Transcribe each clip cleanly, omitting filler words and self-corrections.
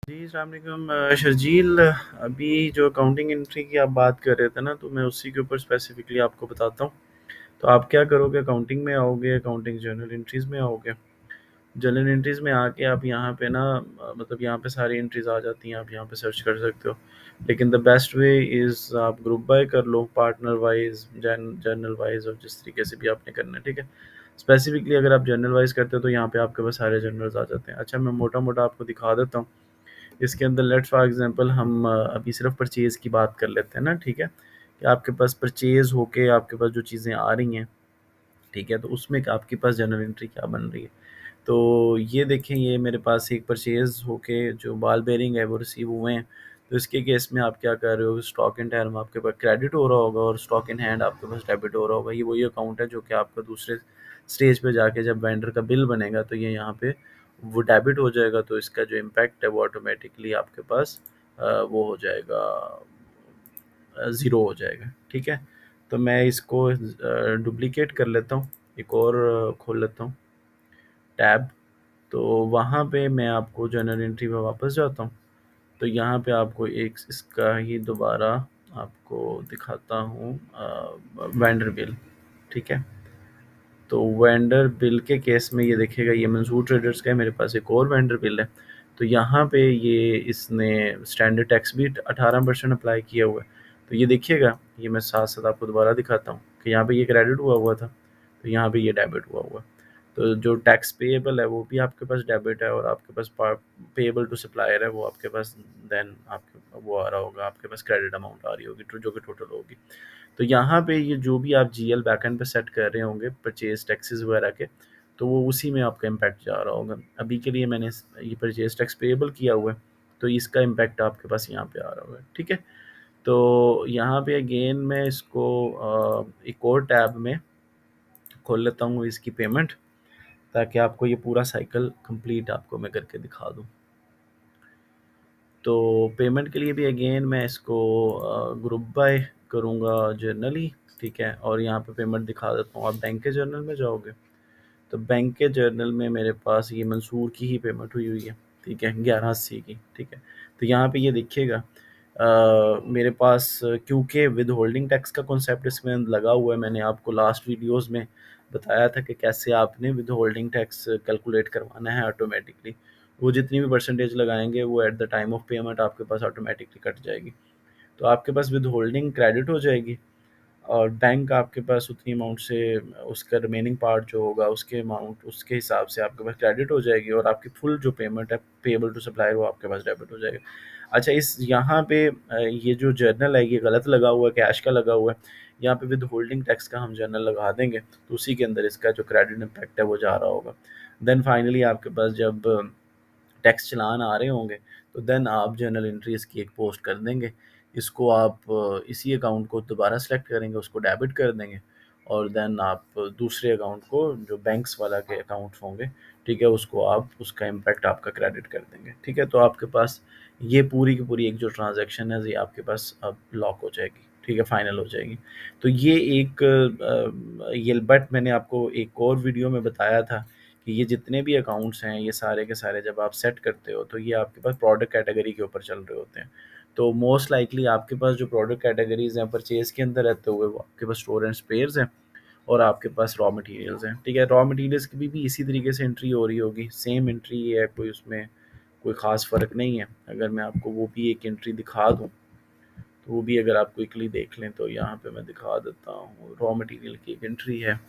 जी, अस्सलाम वालेकुम शर्जील। अभी जो अकाउंटिंग एंट्री की आप बात कर रहे थे ना, तो मैं उसी के ऊपर स्पेसिफिकली आपको बताता हूँ। तो आप क्या करोगे, अकाउंटिंग में आओगे, अकाउंटिंग जर्नल एंट्रीज़ में आओगे। जर्नल एंट्रीज़ में आके आप यहाँ पे ना मतलब यहाँ पे सारी एंट्रीज़ आ जाती हैं, आप यहाँ पे सर्च कर सकते हो। लेकिन द बेस्ट वे इज़ आप ग्रुप बाय कर लो, पार्टनर वाइज़, जर्नल वाइज़, और जिस तरीके से भी आपने करना है, ठीक है। स्पेसिफिकली अगर आप जर्नल वाइज़ करते हो तो यहाँ पे आपके पास सारे जर्नल्स आ जाते हैं। अच्छा, मैं मोटा-मोटा आपको दिखा देता हूँ। इसके अंदर लेट्स फॉर एग्जांपल हम अभी सिर्फ परचेज़ की बात कर लेते हैं ना, ठीक है? कि आपके पास परचेज़ होके आपके पास जो चीज़ें आ रही हैं, ठीक है? तो उसमें आपके पास जर्नल एंट्री क्या बन रही है। तो ये देखें, ये मेरे पास एक परचेज़ होके जो बॉल बेयरिंग है वो रिसीव हुए हैं। तो इसके केस में आप क्या कर रहे हो, स्टॉक इन टर्म आपके पास क्रेडिट हो रहा होगा और स्टॉक इन हैंड आपके पास डेबिट हो रहा होगा। ये वही अकाउंट है जो कि आपका दूसरे स्टेज पे जाके जब वेंडर का बिल बनेगा तो ये यहाँ पे वो डेबिट हो जाएगा। तो इसका जो इम्पैक्ट है वो ऑटोमेटिकली आपके पास वो हो जाएगा, ज़ीरो हो जाएगा, ठीक है। तो मैं इसको डुप्लिकेट कर लेता हूँ, एक और खोल लेता हूँ टैब। तो वहाँ पे मैं आपको जर्नल एंट्री पे वापस जाता हूँ। तो यहाँ पे आपको एक इसका ही दोबारा आपको दिखाता हूँ वेंडर बिल, ठीक है। तो वेंडर बिल के केस में ये देखिएगा, ये मंसूर ट्रेडर्स का है, मेरे पास एक और वेंडर बिल है। तो यहाँ पे ये इसने स्टैंडर्ड टैक्स भी 18% अप्लाई किया हुआ है। तो ये देखिएगा, ये मैं साथ साथ आपको दोबारा दिखाता हूँ कि यहाँ पे ये क्रेडिट हुआ हुआ था, तो यहाँ पे ये डेबिट हुआ हुआ है। तो जो टैक्स पेएबल है वो भी आपके पास डेबिट है, और आपके पास पेएबल टू सप्लायर है वो आपके पास देन आपके वो आ रहा होगा, आपके पास क्रेडिट अमाउंट आ रही होगी जो कि टोटल होगी। तो यहाँ पे ये जो भी आप जीएल बैकएंड पे सेट कर रहे होंगे परचेज टैक्सेस वगैरह के, तो वो उसी में आपका इम्पैक्ट जा रहा होगा। अभी के लिए मैंने ये परचेज टैक्स पेएबल किया हुआ है, तो इसका इम्पैक्ट आपके पास यहाँ पे आ रहा होगा, ठीक है। तो यहाँ पे अगेन मैं इसको एक और टैब में खोल लेता हूँ इसकी पेमेंट, ताकि आपको ये पूरा साइकिल कंप्लीट आपको मैं करके दिखा दूँ। तो पेमेंट के लिए भी अगेन मैं इसको ग्रुप बाय करूँगा जर्नली, ठीक है। और यहाँ पे पेमेंट दिखा देता हूँ। आप बैंक के जर्नल में जाओगे तो बैंक के जर्नल में मेरे पास ये मंसूर की ही पेमेंट हुई हुई है, ठीक है, 1180 की, ठीक है। तो यहाँ पे ये देखिएगा मेरे पास क्योंकि विद होल्डिंग टैक्स का कॉन्सेप्ट इसमें लगा हुआ है। मैंने आपको लास्ट वीडियोस में बताया था कि कैसे आपने विद होल्डिंग टैक्स कैलकुलेट करवाना है ऑटोमेटिकली। वो जितनी भी परसेंटेज लगाएंगे वो at the time of payment आपके पास ऑटोमेटिकली कट जाएगी। तो आपके पास विद होल्डिंग क्रेडिट हो जाएगी, और बैंक आपके पास उतनी अमाउंट से उसका रिमेनिंग पार्ट जो होगा उसके अमाउंट उसके हिसाब से आपके पास क्रेडिट हो जाएगी, और आपकी फुल जो पेमेंट है पेएबल टू सप्लायर वो आपके पास डेबिट हो जाएगा। अच्छा, इस यहाँ पे ये जो जर्नल है ये गलत लगा हुआ है, कैश का लगा हुआ है। यहाँ पे विद होल्डिंग टैक्स का हम जर्नल लगा देंगे, तो उसी के अंदर इसका जो क्रेडिट इम्पैक्ट है वो जा रहा होगा। देन फाइनली आपके पास जब टैक्स चलान आ रहे होंगे तो देन आप जर्नल एंट्रीज की एक पोस्ट कर देंगे। इसको आप इसी अकाउंट को दोबारा सेलेक्ट करेंगे, उसको डेबिट कर देंगे, और देन आप दूसरे अकाउंट को जो बैंक्स वाला के अकाउंट्स होंगे, ठीक है, उसको आप उसका इम्पैक्ट आपका क्रेडिट कर देंगे, ठीक है। तो आपके पास ये पूरी की पूरी एक जो ट्रांजैक्शन है ये आपके पास अब लॉक हो जाएगी, ठीक है, फाइनल हो जाएगी। तो ये एक ये बट मैंने आपको एक और वीडियो में बताया था कि ये जितने भी अकाउंट्स हैं ये सारे के सारे जब आप सेट करते हो तो ये आपके पास प्रोडक्ट कैटेगरी के ऊपर चल रहे होते हैं। तो मोस्ट लाइकली आपके पास जो प्रोडक्ट कैटेगरीज हैं परचेज के अंदर रहते हुए वो आपके पास स्टोर एंड स्पेयर्स हैं, और आपके पास रॉ मटेरियल्स हैं, ठीक है। रॉ मटेरियल्स की भी इसी तरीके से एंट्री हो रही होगी, सेम एंट्री है, कोई उसमें कोई ख़ास फ़र्क नहीं है। अगर मैं आपको वो भी एक एंट्री दिखा दूँ तो वो भी अगर आप क्विकली देख लें तो यहाँ पे मैं दिखा देता हूँ। रॉ मटेरियल की एक एंट्री है,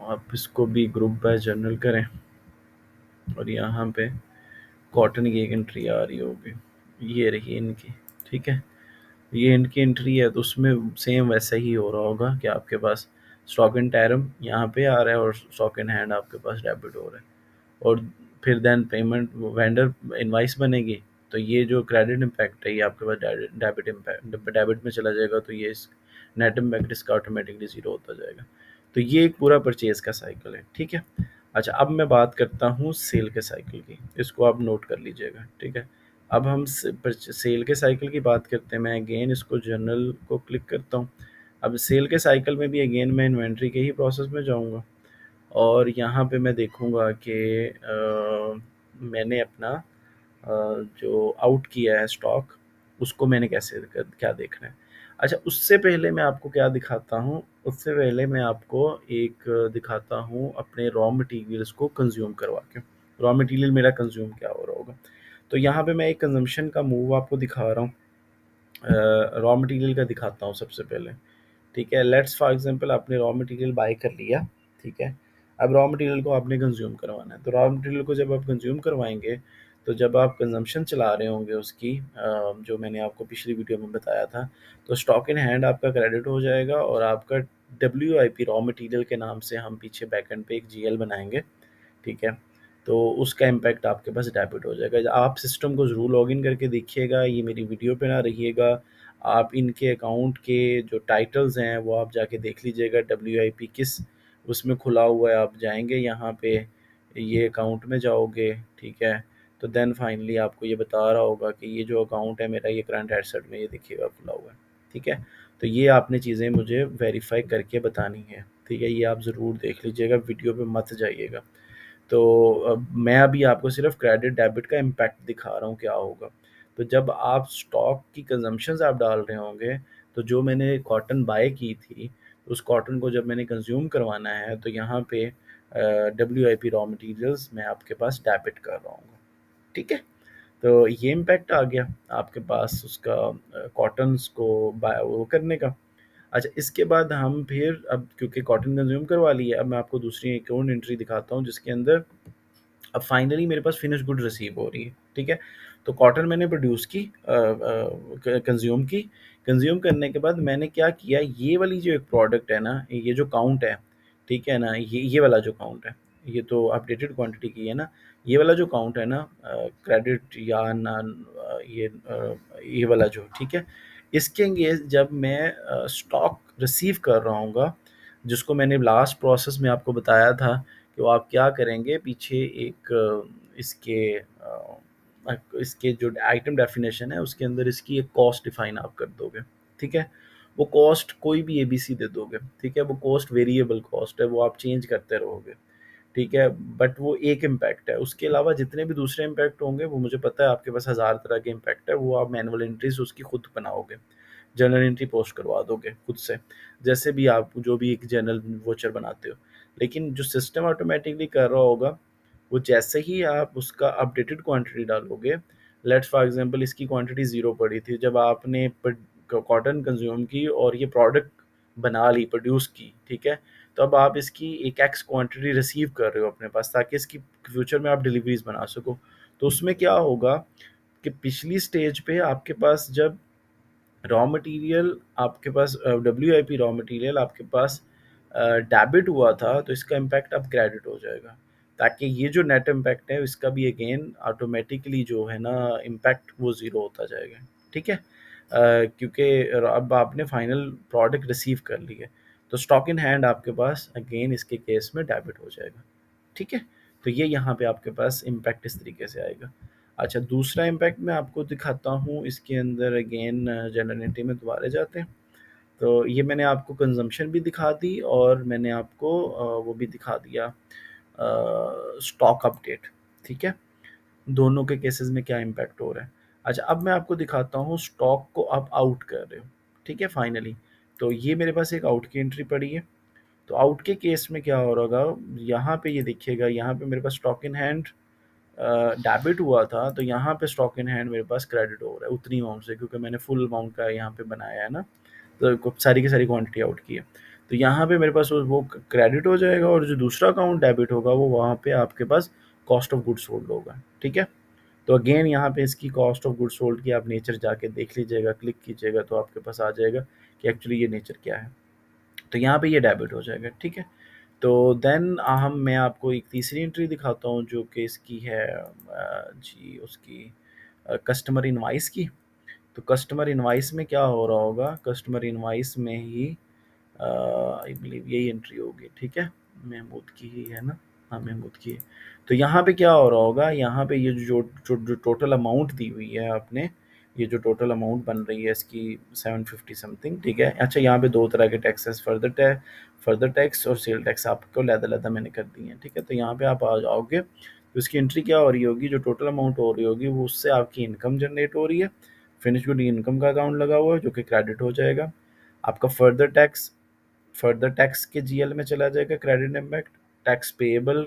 आप इसको भी ग्रुप बाय जर्नल करें, और यहाँ पे कॉटन की एक एंट्री आ रही होगी, ये रही इनकी, ठीक है। ये इनकी एंट्री है, तो उसमें सेम वैसा ही हो रहा होगा कि आपके पास स्टॉक इन टर्म यहाँ पे आ रहा है और स्टॉक इन हैंड आपके पास डेबिट हो रहा है। और फिर देन पेमेंट वेंडर इनवाइस बनेगी, तो ये जो क्रेडिट इम्पैक्ट है ये आपके पास डेबिट इम्पैक्ट डेबिट में चला जाएगा, तो ये इस नेट इम्पैक्ट इसका ऑटोमेटिकली ज़ीरो होता जाएगा। तो ये एक पूरा परचेज़ का साइकिल है, ठीक है। अच्छा, अब मैं बात करता हूँ सेल के साइकिल की, इसको आप नोट कर लीजिएगा, ठीक है। अब हम सेल के साइकिल की बात करते हैं। मैं अगेन इसको जर्नल को क्लिक करता हूँ। अब सेल के साइकिल में भी अगेन मैं इन्वेंट्री के ही प्रोसेस में जाऊँगा, और यहाँ पे मैं देखूँगा कि मैंने अपना जो आउट किया है स्टॉक, उसको मैंने कैसे क्या देखना है। अच्छा, उससे पहले मैं आपको क्या दिखाता हूँ, उससे पहले मैं आपको एक दिखाता हूँ अपने रॉ मटेरियल्स को कंज्यूम करवा के। रॉ मटेरियल मेरा कंज्यूम क्या हो रहा होगा। तो यहाँ पे मैं एक कंजम्पशन का मूव आपको दिखा रहा हूँ। रॉ मटेरियल का दिखाता हूँ सबसे पहले। ठीक है, लेट्स फॉर एग्जांपल आपने रॉ मटेरियल बाय कर लिया। ठीक है, अब रॉ मटेरियल को आपने कंज्यूम करवाना है। तो रॉ मटेरियल को जब आप कंज्यूम करवाएंगे, तो जब आप कंजम्पशन चला रहे होंगे उसकी, जो मैंने आपको पिछली वीडियो में बताया था, तो स्टॉक इन हैंड आपका क्रेडिट हो जाएगा और आपका WIP रॉ मटेरियल के नाम से हम पीछे बैकएंड पे एक GL बनाएंगे। ठीक है, तो उसका इम्पैक्ट आपके पास डेबिट हो जाएगा। आप सिस्टम को ज़रूर लॉगिन करके देखिएगा, ये मेरी वीडियो पे ना रहिएगा। आप इनके अकाउंट के जो टाइटल्स हैं वो आप जाके देख लीजिएगा, WIP किस उसमें खुला हुआ है। आप जाएंगे यहाँ पे, ये अकाउंट में जाओगे। ठीक है, तो देन फाइनली आपको ये बता रहा होगा कि ये जो अकाउंट है मेरा, ये करंट एसेट में ये देखिएगा खुला हुआ है। ठीक है, तो ये आपने चीज़ें मुझे वेरीफाई करके बतानी है। ठीक है, ये आप ज़रूर देख लीजिएगा, वीडियो पे मत जाइएगा। तो मैं अभी आपको सिर्फ क्रेडिट डेबिट का इम्पैक्ट दिखा रहा हूँ क्या होगा। तो जब आप स्टॉक की कंजम्पशंस आप डाल रहे होंगे, तो जो मैंने कॉटन बाय की थी, उस कॉटन को जब मैंने कंज्यूम करवाना है, तो यहाँ पे WIP रॉ मटेरियल्स मैं आपके पास डेबिट कर रहा हूँ। ठीक है, तो ये इम्पैक्ट आ गया आपके पास उसका, कॉटन्स को बाय वो करने का। अच्छा, इसके बाद हम फिर, अब क्योंकि कॉटन कंज्यूम करवा लिया, अब मैं आपको दूसरी एक और एंट्री दिखाता हूँ जिसके अंदर अब फाइनली मेरे पास फिनिश गुड रिसीव हो रही है। ठीक है, तो कॉटन मैंने प्रोड्यूस की, कंज्यूम की। कंज्यूम करने के बाद मैंने क्या किया, ये वाली जो एक प्रोडक्ट है ना, ये जो काउंट है, ठीक है ना, ये वाला जो काउंट है, ये तो अपडेटेड क्वांटिटी की है ना। ये वाला जो काउंट है ना, क्रेडिट या ना, ये वाला जो, ठीक है, इसके लिए जब मैं स्टॉक रिसीव कर रहा हूँ, जिसको मैंने लास्ट प्रोसेस में आपको बताया था कि वो आप क्या करेंगे, पीछे एक इसके जो आइटम डेफिनेशन है उसके अंदर इसकी एक कॉस्ट डिफाइन आप कर दोगे। ठीक है, वो कॉस्ट कोई भी ABC दे दोगे। ठीक है, वो कॉस्ट वेरिएबल कॉस्ट है, वो आप चेंज करते रहोगे। ठीक है, बट वो एक इम्पैक्ट है, उसके अलावा जितने भी दूसरे इम्पैक्ट होंगे वो मुझे पता है आपके पास 1000 तरह के इम्पैक्ट है, वो आप मैनुअल एंट्रीज उसकी खुद बनाओगे, जर्नल एंट्री पोस्ट करवा दोगे खुद से, जैसे भी आप जो भी एक जर्नल वोचर बनाते हो। लेकिन जो सिस्टम ऑटोमेटिकली कर रहा होगा, वो जैसे ही आप उसका अपडेटेड क्वांटिटी डालोगे, लेट्स फॉर एग्जांपल इसकी क्वांटिटी 0 पड़ी थी, जब आपने कॉटन कंज्यूम की और ये प्रोडक्ट बना ली, प्रोड्यूस की, ठीक है, तो अब आप इसकी एक X क्वांटिटी रिसीव कर रहे हो अपने पास, ताकि इसकी फ्यूचर में आप डिलीवरीज बना सको। तो उसमें क्या होगा कि पिछली स्टेज पे आपके पास जब रॉ मटेरियल आपके पास, WIP रॉ मटेरियल आपके पास डेबिट हुआ था, तो इसका इम्पैक्ट अब क्रेडिट हो जाएगा, ताकि ये जो नेट इम्पैक्ट है इसका भी अगेन ऑटोमेटिकली जो है ना इम्पैक्ट, वो ज़ीरो होता जाएगा। ठीक है, क्योंकि अब आपने फाइनल प्रोडक्ट रिसीव कर ली है, तो स्टॉक इन हैंड आपके पास अगेन इसके केस में डेबिट हो जाएगा। ठीक है, तो ये यहाँ पे आपके पास इम्पैक्ट इस तरीके से आएगा। अच्छा, दूसरा इम्पैक्ट मैं आपको दिखाता हूँ इसके अंदर, अगेन जनरलिटी में दोबारा जाते हैं। तो ये मैंने आपको कंजम्पशन भी दिखा दी और मैंने आपको वो भी दिखा दिया स्टॉक अपडेट। ठीक है, दोनों के केसेस में क्या इम्पैक्ट हो रहा है। अच्छा, अब मैं आपको दिखाता हूँ स्टॉक को आप आउट कर रहे हो। ठीक है, फाइनली तो ये मेरे पास एक आउट की एंट्री पड़ी है। तो आउट के केस में क्या हो रहा होगा, यहाँ पे ये देखिएगा, यहाँ पे मेरे पास स्टॉक इन हैंड डेबिट हुआ था, तो यहाँ पे स्टॉक इन हैंड मेरे पास क्रेडिट हो रहा है उतनी अमाउंट से, क्योंकि मैंने फुल अमाउंट का यहाँ पे बनाया है ना, तो सारी की सारी क्वांटिटी आउट की है। तो यहाँ पे मेरे पास वो क्रेडिट हो जाएगा, और जो दूसरा अकाउंट डेबिट होगा वो वहाँ पे आपके पास कॉस्ट ऑफ गुड्स सोल्ड होगा। ठीक है, तो अगेन यहाँ पे इसकी कॉस्ट ऑफ गुड्स सोल्ड की आप नेचर जाके देख लीजिएगा, क्लिक कीजिएगा तो आपके पास आ जाएगा कि एक्चुअली ये नेचर क्या है। तो यहाँ पे ये डेबिट हो जाएगा। ठीक है, तो देन हम मैं आपको एक तीसरी एंट्री दिखाता हूँ जो कि इसकी है जी उसकी कस्टमर इनवाइस की। तो कस्टमर इनवाइस में क्या हो रहा होगा, कस्टमर इनवाइस में ही आई बिलीव यही एंट्री होगी। ठीक है, महमूद की ही है ना, हाँ महमूद की है। तो यहाँ पे क्या हो रहा होगा, यहाँ पे ये जो टोटल अमाउंट दी हुई है आपने, ये जो टोटल अमाउंट बन रही है इसकी 750 समथिंग, ठीक है। अच्छा, यहाँ पे दो तरह के टैक्सेस, फर्दर टैक्स और सेल टैक्स आपको लहदा मैंने कर दी है, ठीक है। तो यहाँ पे आप आ जाओगे तो इसकी एंट्री क्या हो रही होगी, जो टोटल अमाउंट हो रही होगी वो उससे आपकी इनकम जनरेट हो रही है, फिनिश गुड इनकम का अकाउंट लगा हुआ है जो कि क्रेडिट हो जाएगा। आपका फर्दर टैक्स के जीएल में चला जाएगा, क्रेडिट इम्पैक्ट। टैक्स पेएबल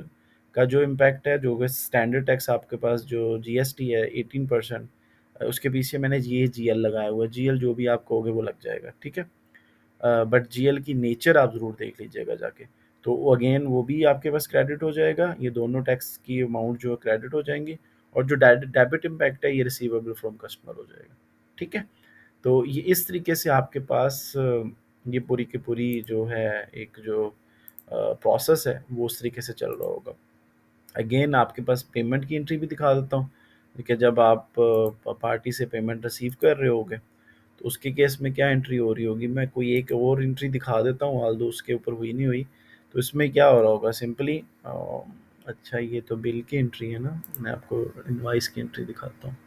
का जो इम्पैक्ट है, जो कि स्टैंडर्ड टैक्स आपके पास जो जीएसटी है 18%, उसके पीछे मैंने ये जीएल लगाया हुआ है। जीएल जो भी आप कहोगे वो लग जाएगा, ठीक है। बट जीएल की नेचर आप ज़रूर देख लीजिएगा जाके। तो अगेन वो भी आपके पास क्रेडिट हो जाएगा, ये दोनों टैक्स की अमाउंट जो है क्रेडिट हो जाएंगी। और जो डेबिट इम्पैक्ट है ये रिसीवेबल फ्रॉम कस्टमर हो जाएगा, ठीक है। तो ये इस तरीके से आपके पास ये पूरी की पूरी जो है एक जो प्रोसेस है वो उस तरीके से चल रहा होगा। अगेन आपके पास पेमेंट की एंट्री भी दिखा देता हूँ। देखिए, जब आप पार्टी से पेमेंट रिसीव कर रहे होगे तो उसके केस में क्या एंट्री हो रही होगी, मैं कोई एक और एंट्री दिखा देता हूँ, आल्दो उसके ऊपर हुई नहीं हुई। तो इसमें क्या हो रहा होगा सिंपली, अच्छा ये तो बिल की एंट्री है ना, मैं आपको इनवाइस की एंट्री दिखाता हूँ।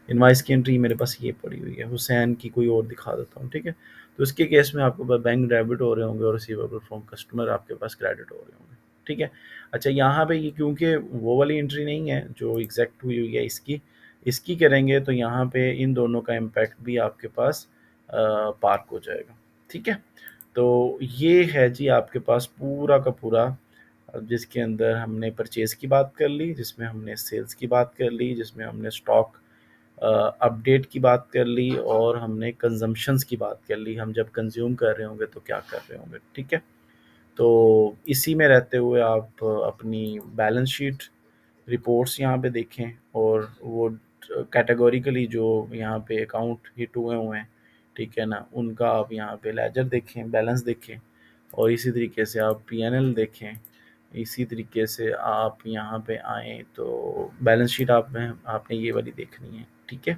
इनवाइस की एंट्री मेरे पास ये पड़ी हुई है, हुसैन की कोई और दिखा देता हूँ, ठीक है। तो इसके केस में आपको बैंक डेबिट हो रहे होंगे और रिसीवेबल फ्रॉम कस्टमर आपके पास क्रेडिट हो रहे होंगे, ठीक है। अच्छा, यहाँ पे ये क्योंकि वो वाली एंट्री नहीं है जो एग्जैक्ट हुई हुई है, इसकी इसकी करेंगे तो यहाँ पे इन दोनों का इम्पैक्ट भी आपके पास पार्क हो जाएगा, ठीक है। तो ये है जी आपके पास पूरा का पूरा, जिसके अंदर हमने परचेज़ की बात कर ली, जिसमें हमने सेल्स की बात कर ली, जिसमें हमने स्टॉक अपडेट की बात कर ली, और हमने कंजम्पशंस की बात कर ली, हम जब कंज्यूम कर रहे होंगे तो क्या कर रहे होंगे, ठीक है। तो इसी में रहते हुए आप अपनी बैलेंस शीट रिपोर्ट्स यहाँ पे देखें, और वो कैटेगोरिकली जो यहाँ पे अकाउंट हिट हुए हैं, ठीक है ना, उनका आप यहाँ पे लेजर देखें, बैलेंस देखें, और इसी तरीके से आप पीएनएल देखें। इसी तरीके से आप यहाँ पे आएँ तो बैलेंस शीट आपने ये वाली देखनी है, ठीक है।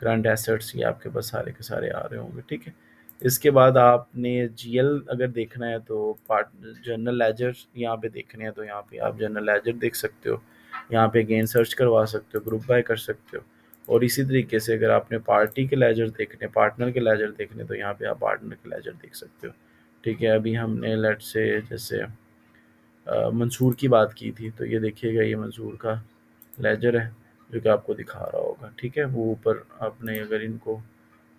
करंट एसेट्स ये आपके पास सारे के सारे आ रहे होंगे, ठीक है। इसके बाद आपने जीएल अगर देखना है तो पार्ट जनरल लेजर यहाँ पे देखने हैं, तो यहाँ पे आप जनरल लेजर देख सकते हो, यहाँ पे अगेन सर्च करवा सकते हो, ग्रुप बाय कर सकते हो। और इसी तरीके से अगर आपने पार्टी के लेजर देखने, पार्टनर के लेजर देखने, तो यहाँ पे आप पार्टनर के लेजर देख सकते हो, ठीक है। अभी हमने लेट से जैसे मंसूर की बात की थी, तो ये देखिएगा ये मंसूर का लेजर है जो कि आपको दिखा रहा होगा, ठीक है। वो ऊपर आपने अगर इनको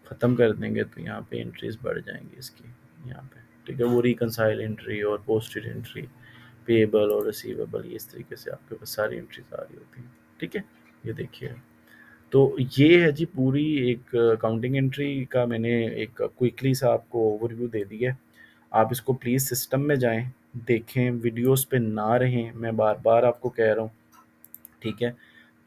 ख़त्म कर देंगे तो यहाँ पे एंट्रीज बढ़ जाएंगी इसकी, यहाँ पे, ठीक है। वो रिकनसाइल एंट्री और पोस्टेड एंट्री, पेएबल और रिसीवेबल, ये इस तरीके से आपके पास सारी एंट्रीज आ रही होती हैं, ठीक है। ये देखिए, तो ये है जी पूरी एक अकाउंटिंग एंट्री का मैंने एक क्विकली सा आपको ओवरव्यू दे दिया है। आप इसको प्लीज़ सिस्टम में जाएं, देखें, वीडियोस पे ना रहें, मैं बार बार आपको कह रहा हूँ, ठीक है।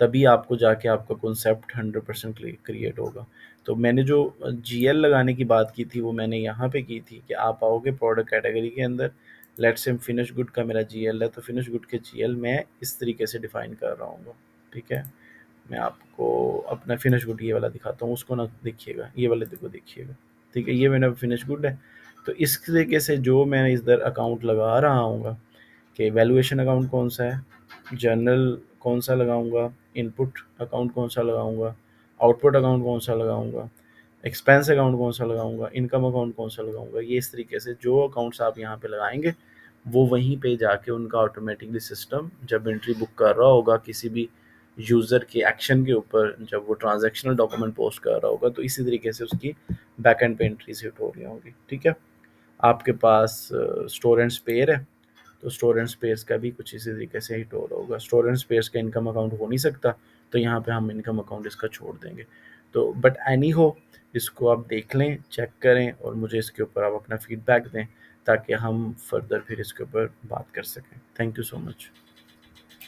तभी आपको जाके आपका कॉन्सेप्ट 100% क्रिएट होगा। तो मैंने जो जीएल लगाने की बात की थी वो मैंने यहाँ पे की थी कि आप आओगे प्रोडक्ट कैटेगरी के अंदर, लेट्स से फिनिश गुड का मेरा जीएल है, तो फिनिश गुड के जीएल मैं इस तरीके से डिफाइन कर रहा हूँ, ठीक है। मैं आपको अपना फिनिश गुड ये वाला दिखाता हूँ, उसको ना देखिएगा, ये वाले को देखिएगा, ठीक है। ये मेरा फिनिश गुड है। तो इस तरीके से जो मैं इधर अकाउंट लगा रहा हूँ कि वैल्यूएशन अकाउंट कौन सा है, जर्नल कौन सा लगाऊंगा, इनपुट अकाउंट कौन सा लगाऊंगा, आउटपुट अकाउंट कौन सा लगाऊंगा, एक्सपेंस अकाउंट कौन सा लगाऊंगा, इनकम अकाउंट कौन सा लगाऊंगा, ये इस तरीके से जो अकाउंट्स आप यहाँ पे लगाएंगे वो वहीं पे जाके उनका ऑटोमेटिकली सिस्टम जब एंट्री बुक कर रहा होगा किसी भी यूज़र के एक्शन के ऊपर, जब वो ट्रांजैक्शनल डॉक्यूमेंट पोस्ट कर रहा होगा, तो इसी तरीके से उसकी बैक एंड पे एंट्री सेट हो रही होगी, ठीक है। आपके पास स्टोर एंड स्पेयर है, तो स्टोर एंड स्पेयर्स का भी कुछ इसी तरीके से हिट हो रहा होगा। स्टोर एंड स्पेयर्स का इनकम अकाउंट हो नहीं सकता, तो यहाँ पे हम इनकम अकाउंट इसका छोड़ देंगे। तो बट एनी हो, इसको आप देख लें, चेक करें, और मुझे इसके ऊपर आप अपना फीडबैक दें ताकि हम फर्दर फिर इसके ऊपर बात कर सकें। Thank you so much.